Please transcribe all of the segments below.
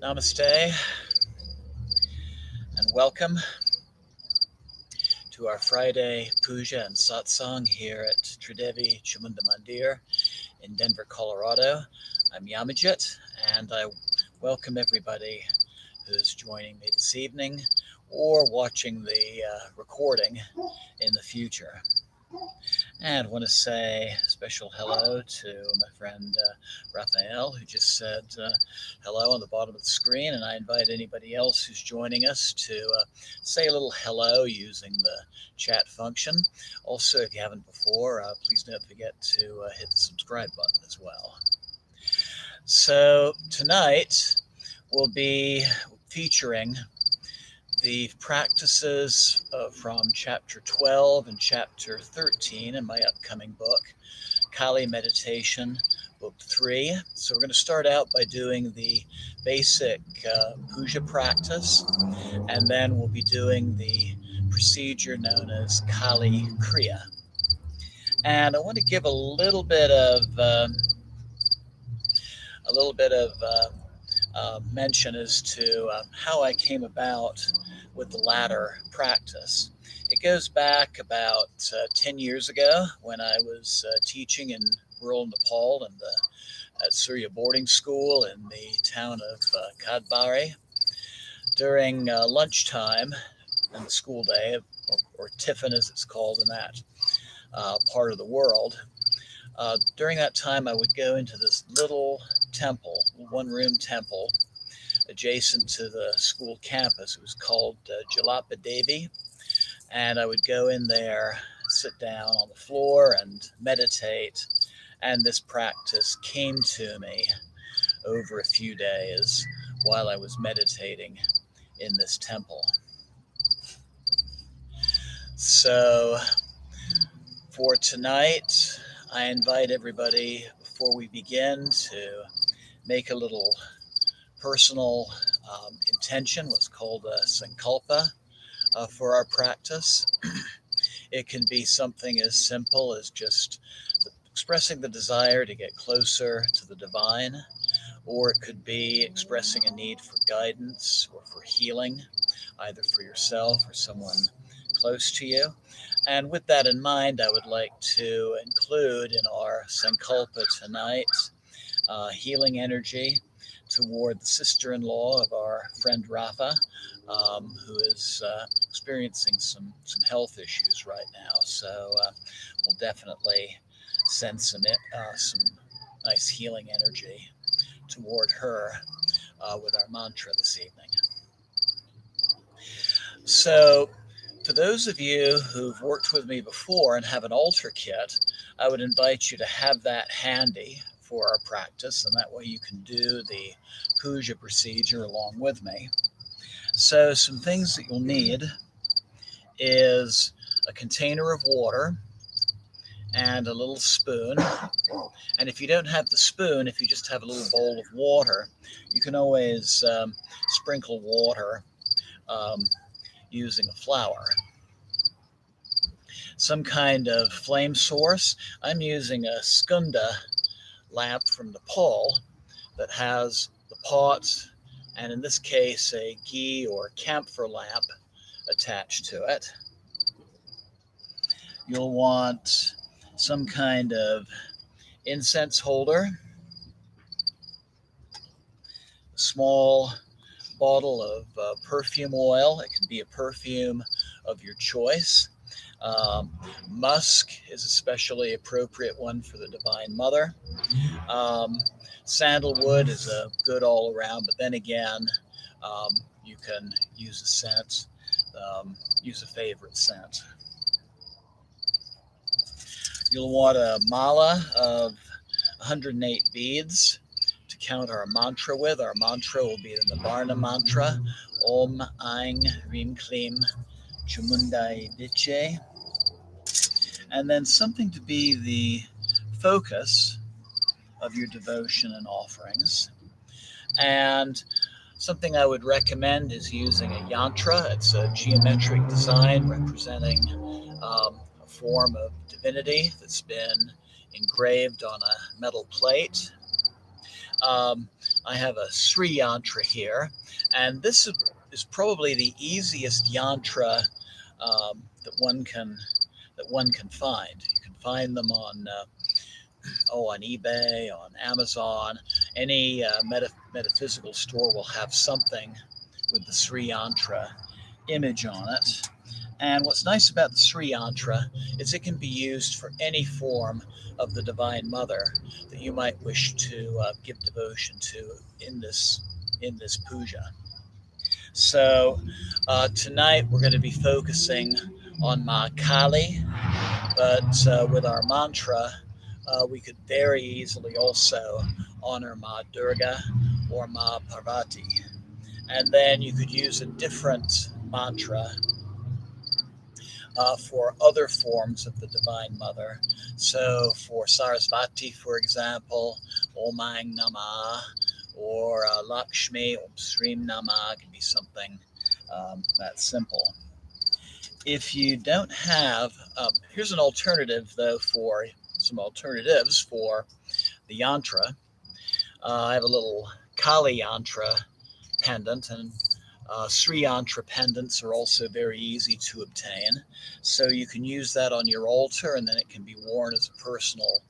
Namaste and welcome to our Friday Puja and Satsang here at Tridevi Chamunda Mandir in Denver, Colorado. I'm Yamajit and I welcome everybody who's joining me this evening or watching the recording in the future. And I want to say a special hello to my friend Raphael, who just said hello on the bottom of the screen. And I invite anybody else who's joining us to say a little hello using the chat function. Also, if you haven't before, please don't forget to hit the subscribe button as well. So tonight we'll be featuring the practices from chapter 12 and chapter 13 in my upcoming book, Kali Meditation, book 3. So we're going to start out by doing the basic puja practice, and then we'll be doing the procedure known as Kali Kriya. And I want to give a little bit of mention as to how I came about with the latter practice. It goes back about 10 years ago when I was teaching in rural Nepal at Surya boarding school in the town of Kadbari. During lunchtime in the school day, or tiffin as it's called in that part of the world, during that time I would go into this little temple, one-room temple, adjacent to the school campus. It was called Jalapa Devi, and I would go in there, sit down on the floor and meditate, and this practice came to me over a few days while I was meditating in this temple. So for tonight, I invite everybody, before we begin, to make a little personal intention, what's called a sankalpa, for our practice. It can be something as simple as just expressing the desire to get closer to the divine, or it could be expressing a need for guidance or for healing, either for yourself or someone close to you. And with that in mind, I would like to include in our sankalpa tonight healing energy toward the sister-in-law of our friend Rafa, who is experiencing some health issues right now. So we'll definitely send some nice healing energy toward her with our mantra this evening. So to those of you who've worked with me before and have an altar kit, I would invite you to have that handy for our practice, and that way you can do the puja procedure along with me. So some things that you'll need is a container of water and a little spoon. And if you don't have the spoon, if you just have a little bowl of water, you can always sprinkle water using a flower. Some kind of flame source. I'm using a skunda lamp from Nepal that has the pot, and in this case a ghee or camphor lamp attached to it. You'll want some kind of incense holder, a small bottle of perfume oil. It can be a perfume of your choice. Musk is especially appropriate one for the Divine Mother. Sandalwood is a good all around, but then again, you can use a scent, use a favorite scent. You'll want a mala of 108 beads to count our mantra with. Our mantra will be the Nivarna mantra, Om Aing Rim Klim Chamundai Viche. And then something to be the focus of your devotion and offerings. And something I would recommend is using a yantra. It's a geometric design representing a form of divinity that's been engraved on a metal plate. I have a Sri yantra here, and this is probably the easiest yantra that one can find. You can find them on on eBay, on Amazon. Any metaphysical store will have something with the Sri yantra image on it. And what's nice about the Sri yantra is it can be used for any form of the Divine Mother that you might wish to give devotion to in this puja. So tonight we're going to be focusing on Ma Kali, but with our mantra, we could very easily also honor Ma Durga or Ma Parvati. And then you could use a different mantra for other forms of the Divine Mother. So for Sarasvati, for example, Om Aing Namah, or Lakshmi, Om Srim Namah, can be something that simple. If you don't have, here's an alternative though for some alternatives for the yantra. I have a little Kali yantra pendant, and Sri yantra pendants are also very easy to obtain. So you can use that on your altar, and then it can be worn as a personal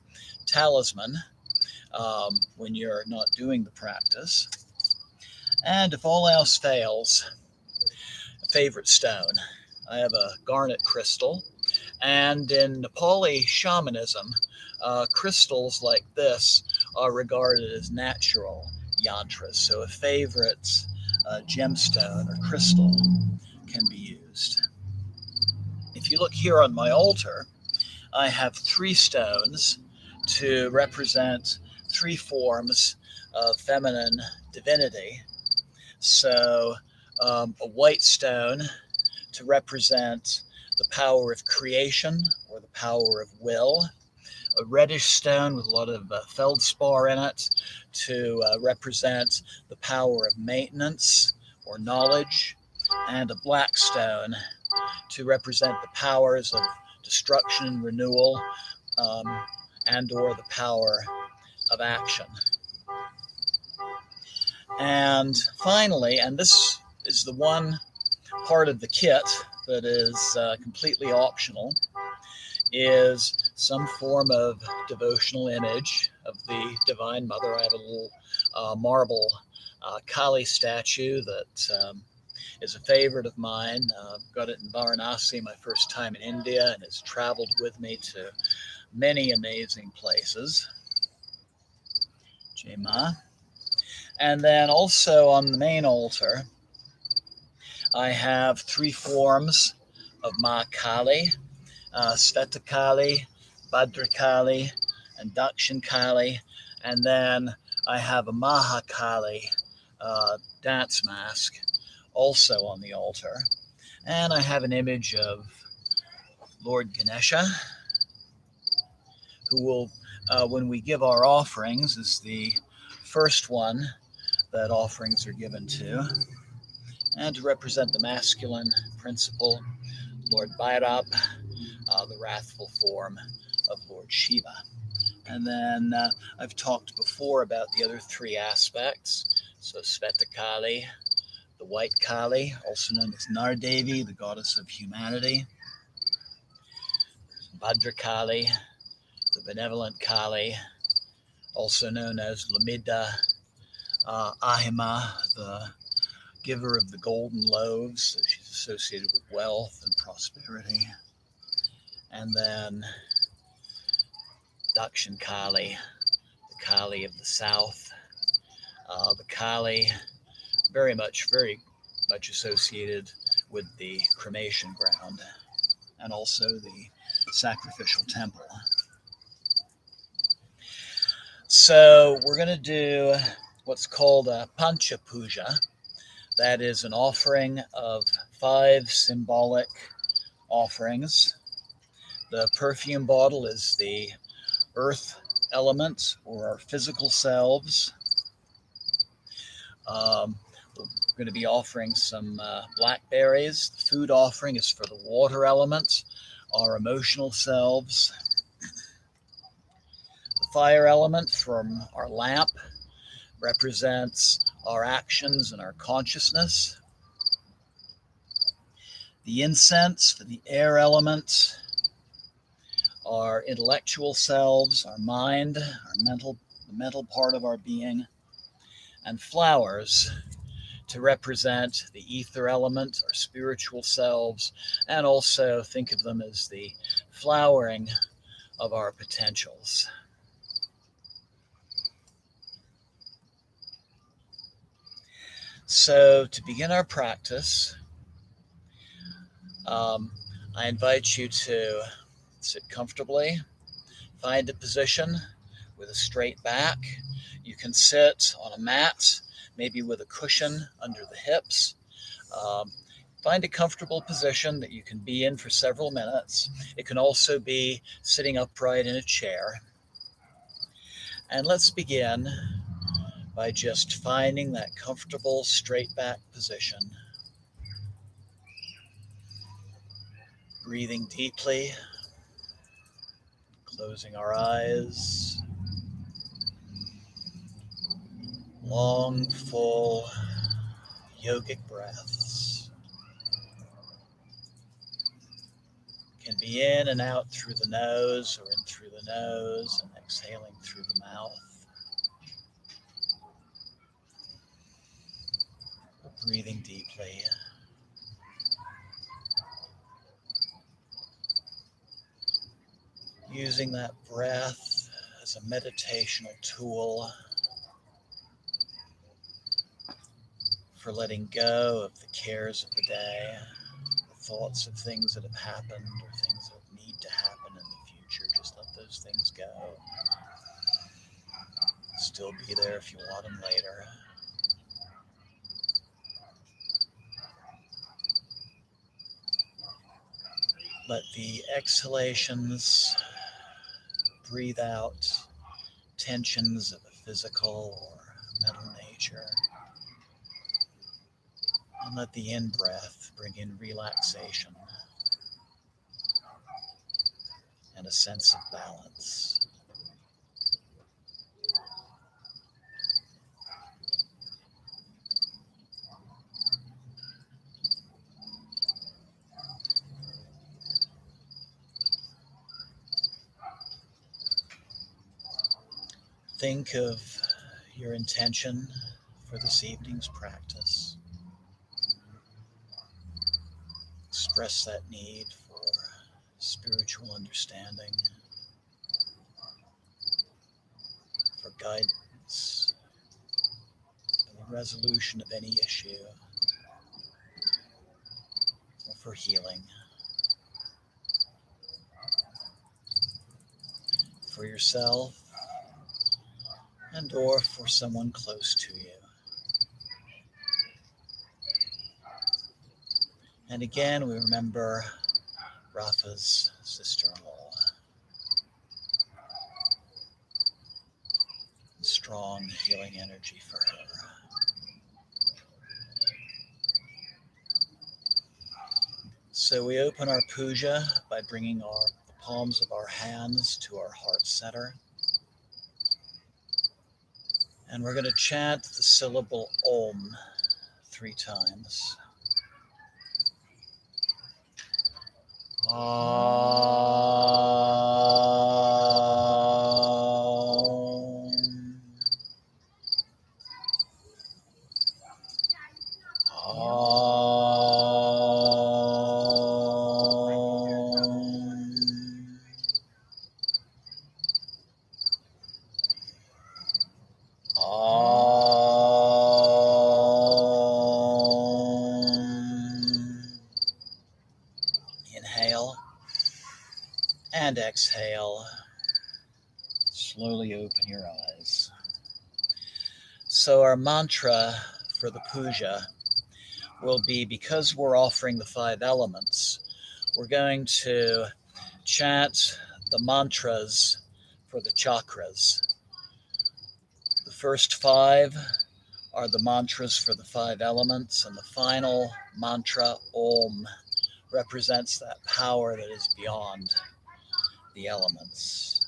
talisman when you're not doing the practice. And if all else fails, a favorite stone. I have a garnet crystal, and in Nepali shamanism, crystals like this are regarded as natural yantras. So a favorite gemstone or crystal can be used. If you look here on my altar, I have 3 stones to represent 3 forms of feminine divinity. So a white stone to represent the power of creation or the power of will, a reddish stone with a lot of feldspar in it to represent the power of maintenance or knowledge, and a black stone to represent the powers of destruction and renewal, and or the power of action. And finally, and this is the one part of the kit that is completely optional, is some form of devotional image of the Divine Mother. I have a little marble Kali statue that is a favorite of mine. Got it in Varanasi my first time in India, and it's traveled with me to many amazing places. Jai Ma. And then also on the main altar, I have 3 forms of Ma Kali, Sveta Kali, Bhadra Kali, and Dakshin Kali. And then I have a Maha Kali dance mask also on the altar. And I have an image of Lord Ganesha, who will, when we give our offerings, is the first one that offerings are given to. And to represent the masculine principle, Lord Bhairab, the wrathful form of Lord Shiva. And then I've talked before about the other 3 aspects. So Sveta Kali, the white Kali, also known as Nardevi, the goddess of humanity. Bhadra Kali, the benevolent Kali, also known as Lamida, Ahima, the giver of the golden loaves. She's associated with wealth and prosperity. And then Dakshin Kali, the Kali of the south. The Kali, very much associated with the cremation ground and also the sacrificial temple. So we're going to do what's called a Pancha Puja. That is an offering of 5 symbolic offerings. The perfume bottle is the earth element, or our physical selves. We're going to be offering some blackberries. The food offering is for the water element, our emotional selves. The fire element from our lamp, represents our actions and our consciousness. The incense for the air element, our intellectual selves, our mind, the mental part of our being, and flowers to represent the ether element, our spiritual selves, and also think of them as the flowering of our potentials. So to begin our practice, I invite you to sit comfortably, find a position with a straight back. You can sit on a mat, maybe with a cushion under the hips. Find a comfortable position that you can be in for several minutes. It can also be sitting upright in a chair. And let's begin by just finding that comfortable straight back position. Breathing deeply, closing our eyes. Long, full yogic breaths. Can be in and out through the nose or in through the nose and exhaling through the mouth. Breathing deeply. Using that breath as a meditational tool for letting go of the cares of the day, the thoughts of things that have happened or things that need to happen in the future. Just let those things go. Still be there if you want them later. Let the exhalations breathe out tensions of a physical or mental nature. And let the in-breath bring in relaxation and a sense of balance. Think of your intention for this evening's practice. Express that need for spiritual understanding, for guidance, for the resolution of any issue, or for healing, for yourself and or for someone close to you. And again, we remember Rafa's sister-in-law. Strong healing energy for her. So we open our puja by bringing the palms of our hands to our heart center. And we're going to chant the syllable Om 3 times. Inhale and exhale. Slowly open your eyes. So our mantra for the puja will be, because we're offering the 5 elements, we're going to chant the mantras for the chakras. The first 5 are the mantras for the 5 elements, and the final mantra, Om, represents that power that is beyond the elements.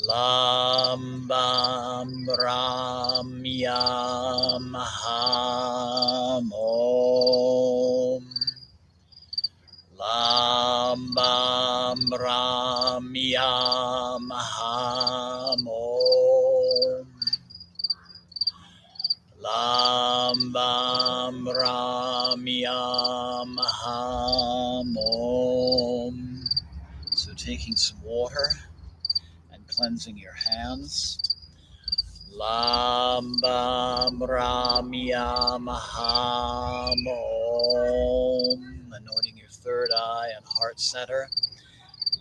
Lam Bam Ram Yam Ham Om. Lam Bam Ram Yam Ham Om. Lam Bam Ram Yam Ham Om. So taking some water and cleansing your hands. Lam Bam Ram Yam Ham Om. Anointing your third eye and heart center.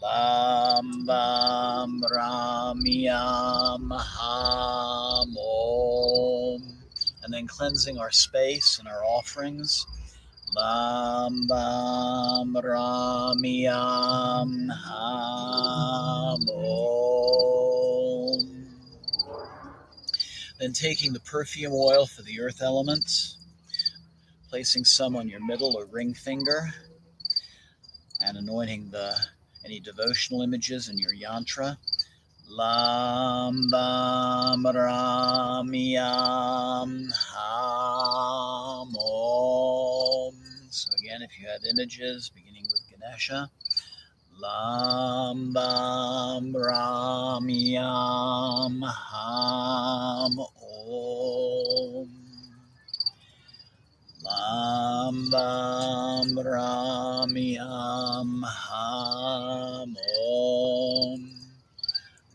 Lam Bam Ram Yam Ham Om. And then cleansing our space and our offerings. Lam Bam Ram Yam Ham Om. Then taking the perfume oil for the earth elements, placing some on your middle or ring finger, and anointing any devotional images in your yantra. Lam Bam Ram Yam Ham Om. So again, if you have images beginning with Ganesha, Lam Bam Ram Yam Ham Om. Lam Bam Ram Yam Ham Om.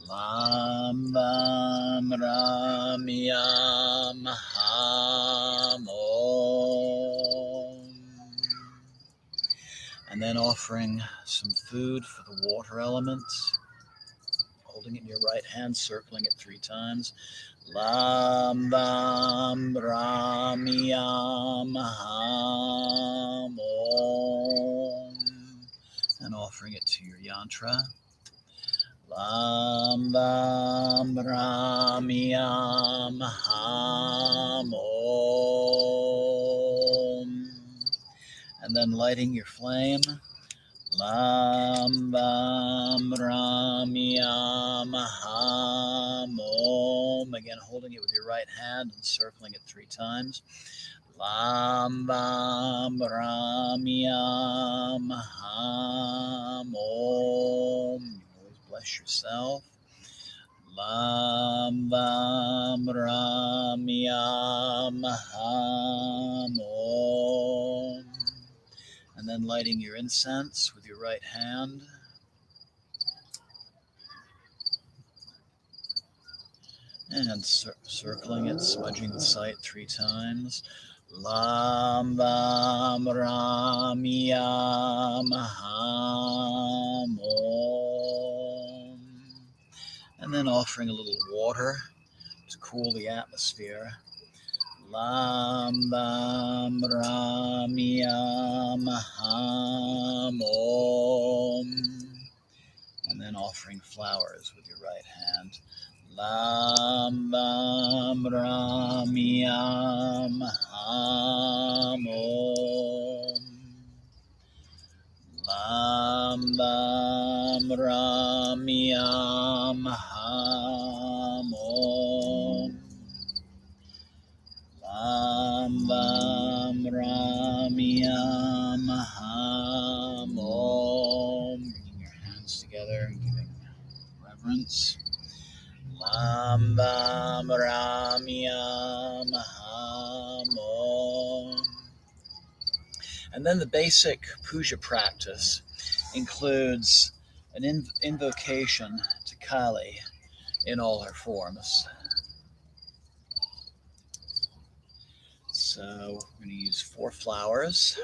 Lam Bam Ram Yam Ham Om. And then offering some food for the water elements, holding it in your right hand, circling it 3 times. Lam Bam Ram Yam Ham Om. And offering it to your yantra. Lam Bam Ram Yam Ham Om. And then lighting your flame. Lam Bam Ram Yam Ham Om. Again, holding it with your right hand and circling it 3 times. Lam Bam Ram Yam Ham Om. You always bless yourself. Lam Bam Ram Yam Ham Om. And then lighting your incense with your right hand. And circling it, smudging the site 3 times. Lam Bam Ram Yam Ham Om. And then offering a little water to cool the atmosphere. Lam Bam Ram Yam Ham Om. And then offering flowers with your right hand. Lam Bam Ram Yam Ham Om. Lam Bam Ram Yam Ham Om. Lam Bam Ram Yam Ham Om. Bringing your hands together and giving reverence. Lam Bam Ram Yam Ham Om. And then the basic puja practice includes an invocation to Kali in all her forms. So we're going to use 4 flowers.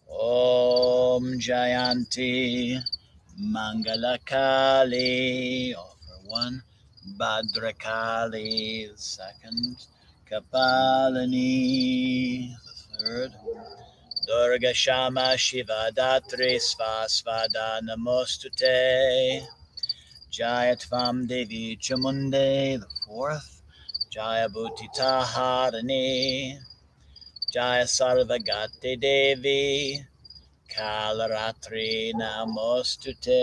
Om Jayanti Mangalakali. Offer 1. Bhadrakali, the 2nd. Kapalini, the 3rd. Durga Shama Shiva Datri Svasvada Namostute. Jayatvam Devi Chamunde, the 4th. Jaya Bhutita Harini. Jaya Sarvagati Devi. Kalaratri Namostute.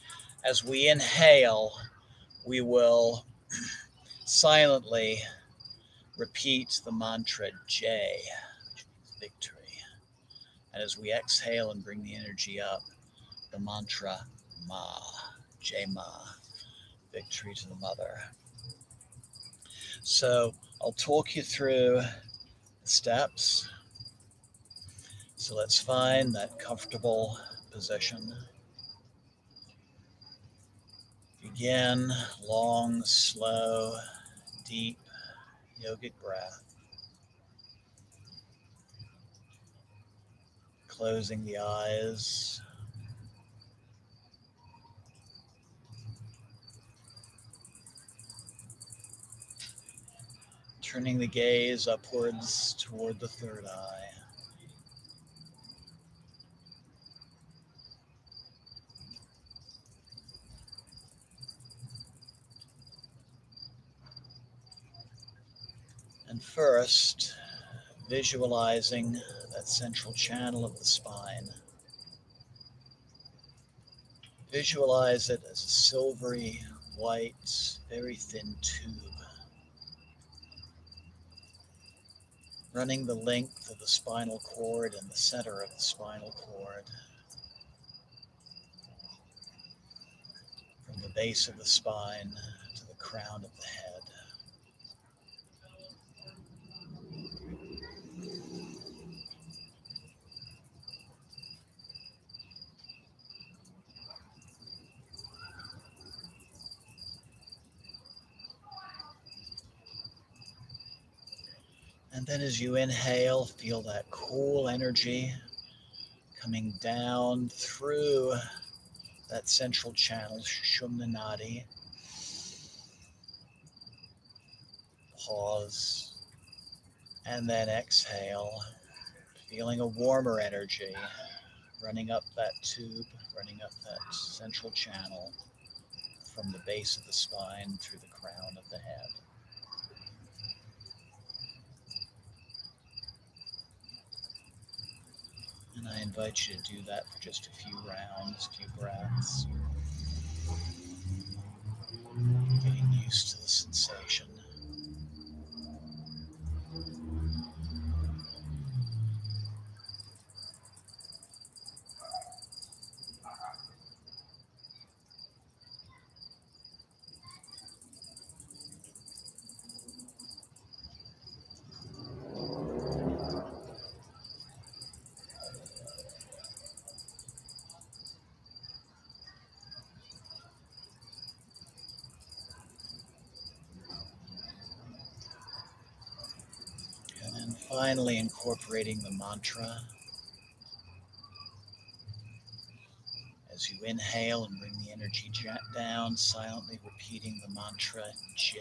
As we inhale, we will silently repeat the mantra J, which means victory. And as we exhale and bring the energy up, the mantra Ma, J Ma, victory to the mother. So I'll talk you through the steps. So let's find that comfortable position. Begin long, slow, deep yogic breath. Closing the eyes. Turning the gaze upwards toward the third eye. And first, visualizing that central channel of the spine. Visualize it as a silvery, white, very thin tube running the length of the spinal cord and the center of the spinal cord, from the base of the spine to the crown of the head. And then as you inhale, feel that cool energy coming down through that central channel, Sushumna Nadi. Pause, and then exhale, feeling a warmer energy running up that tube, running up that central channel from the base of the spine through the crown of the head. And I invite you to do that for just a few rounds, a few breaths, getting used to the sensation. And then finally incorporating the mantra. As you inhale and bring the energy down, silently repeating the mantra J.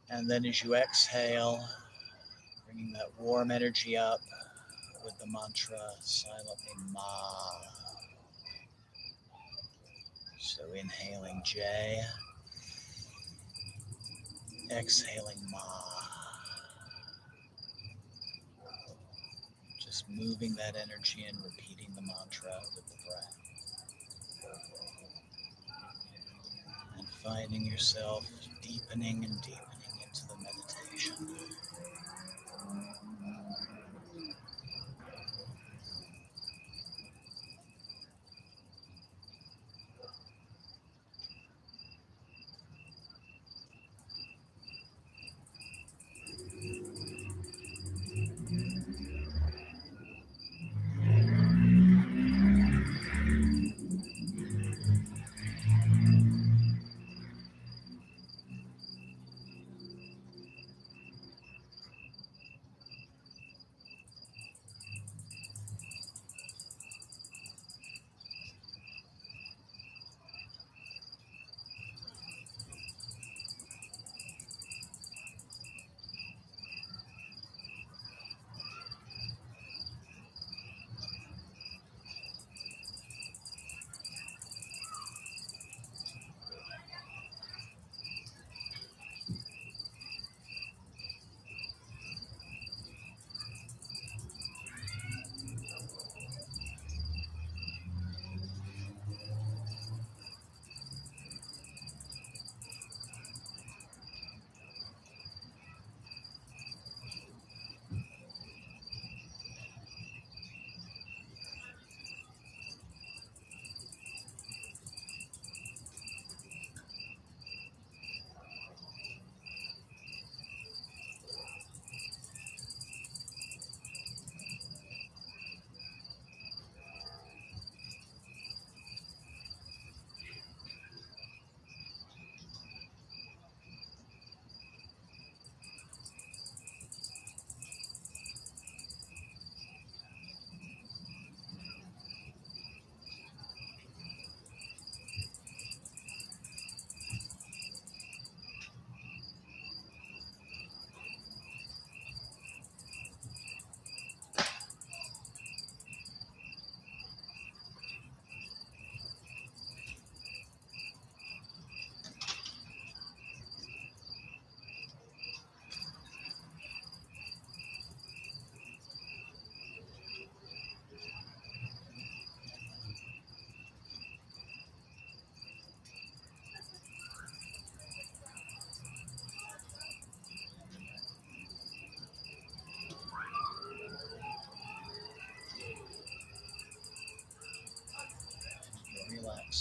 And then as you exhale, bringing that warm energy up with the mantra silently Ma. So inhaling J, exhaling Ma. Just moving that energy and repeating the mantra with the breath. And finding yourself deepening and deepening into the meditation.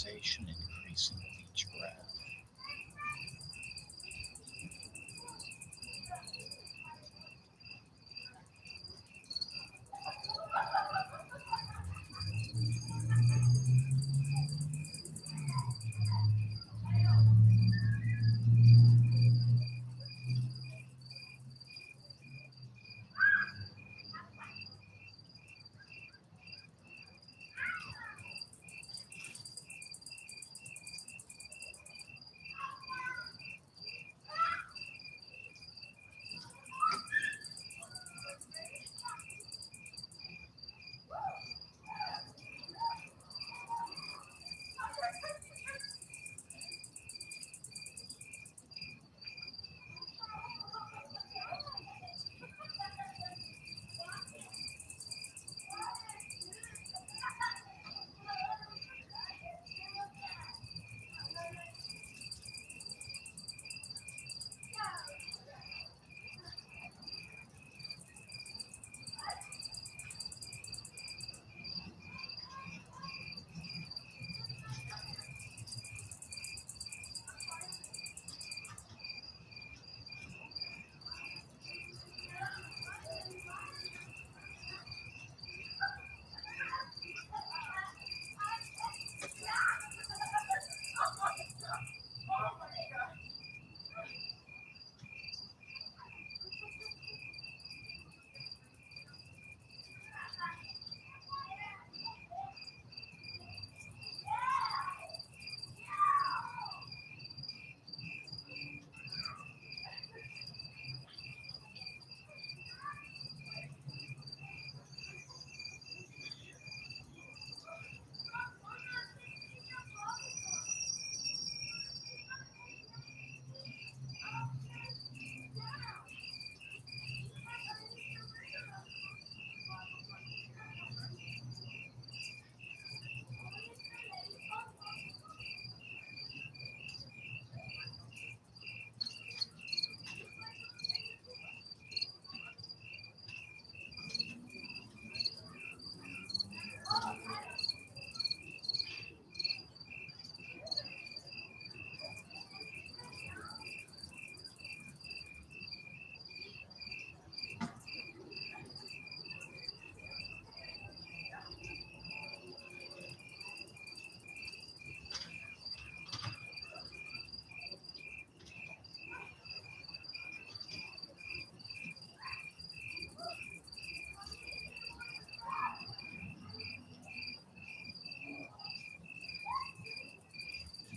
relaxation increasing with each breath.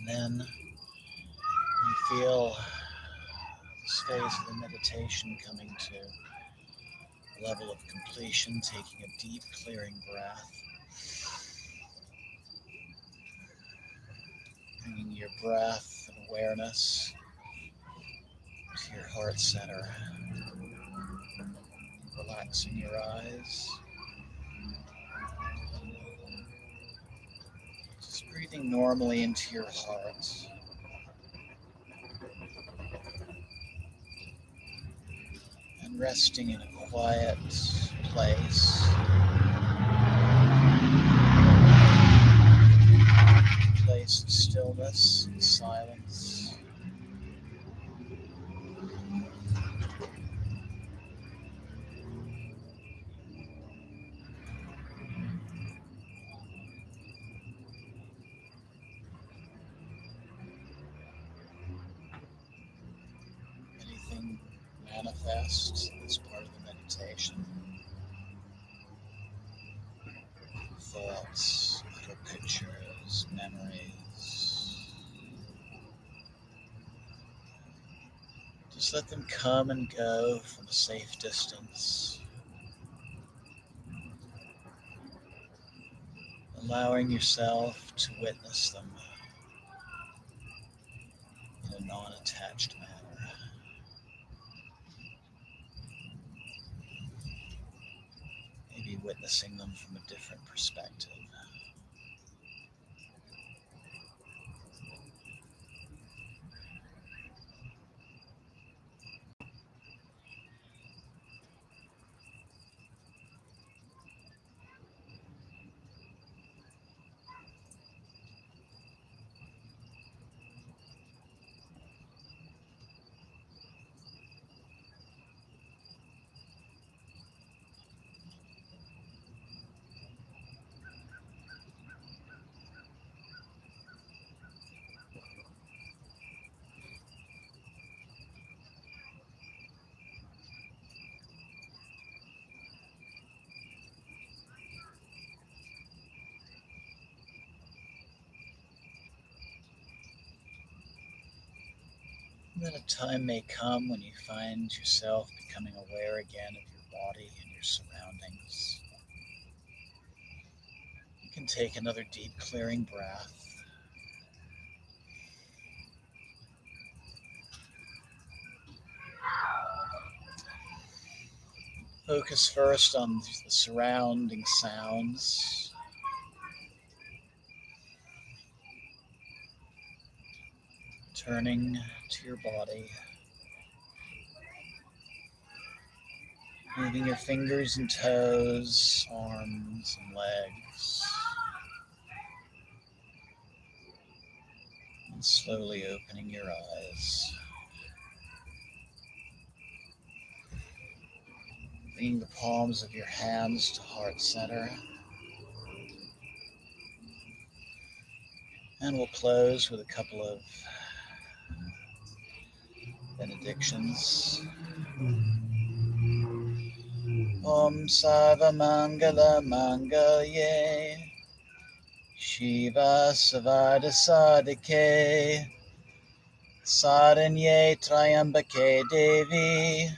And then you feel this phase of the meditation coming to a level of completion, taking a deep, clearing breath, bringing your breath and awareness to your heart center, relaxing your eyes, just breathing normally into your heart, and resting in a quiet place, place of stillness and silence. Anything manifests as part of the meditation, thoughts, little pictures, memories. Just let them come and go from a safe distance, allowing yourself to witness them in a non-attached manner. Maybe witnessing them from a different perspective. And then a time may come when you find yourself becoming aware again of your body and your surroundings. You can take another deep, clearing breath. Focus first on the surrounding sounds. Turning to your body. Moving your fingers and toes, arms and legs. And slowly opening your eyes. Bringing the palms of your hands to heart center. And we'll close with a couple of benedictions. Om Sarva Mangala Mangalye Shiva Savada Sadike Saranye Triambake Devi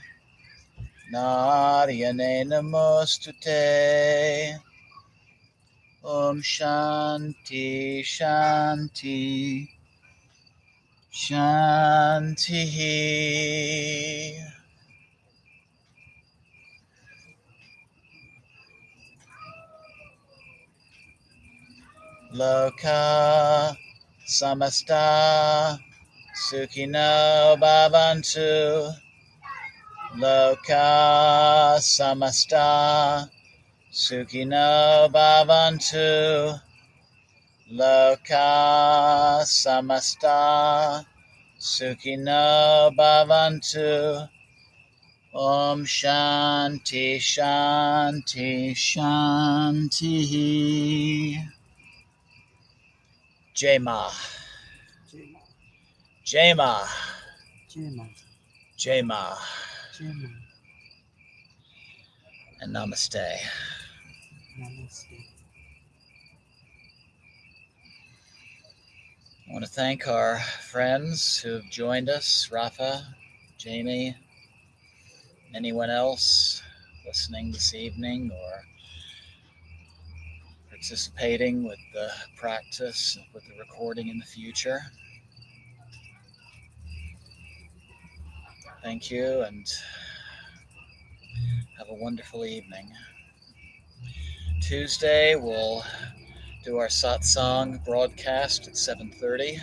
Naryane Namostute. Om Shanti Shanti Shanti. Loka Samasta Sukhino Bhavantu. Loka Samasta Sukhino Bhavantu. Loka Samasta Sukhino Bhavantu. Om Shanti Shanti Shanti. Jai Ma. Jai Ma. Jai Ma. And Namaste. I want to thank our friends who have joined us, Rafa, Jamie, anyone else listening this evening or participating with the practice, with the recording in the future. Thank you and have a wonderful evening. Tuesday, we'll do our satsang broadcast at 7:30,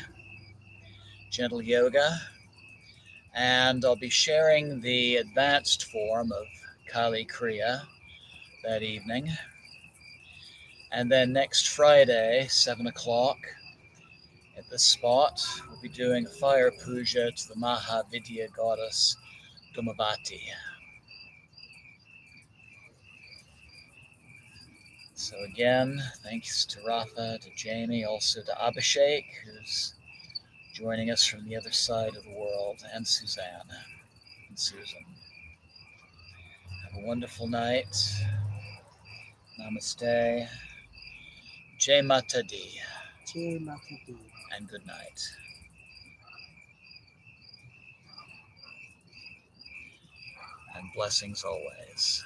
gentle yoga, and I'll be sharing the advanced form of Kali Kriya that evening. And then next Friday, 7 o'clock, at this spot, we'll be doing a fire puja to the Mahavidya goddess Dumavati. So again, thanks to Rafa, to Jamie, also to Abhishek, who's joining us from the other side of the world, and Suzanne and Susan. Have a wonderful night. Namaste. Jai Mata Di. And good night. And blessings always.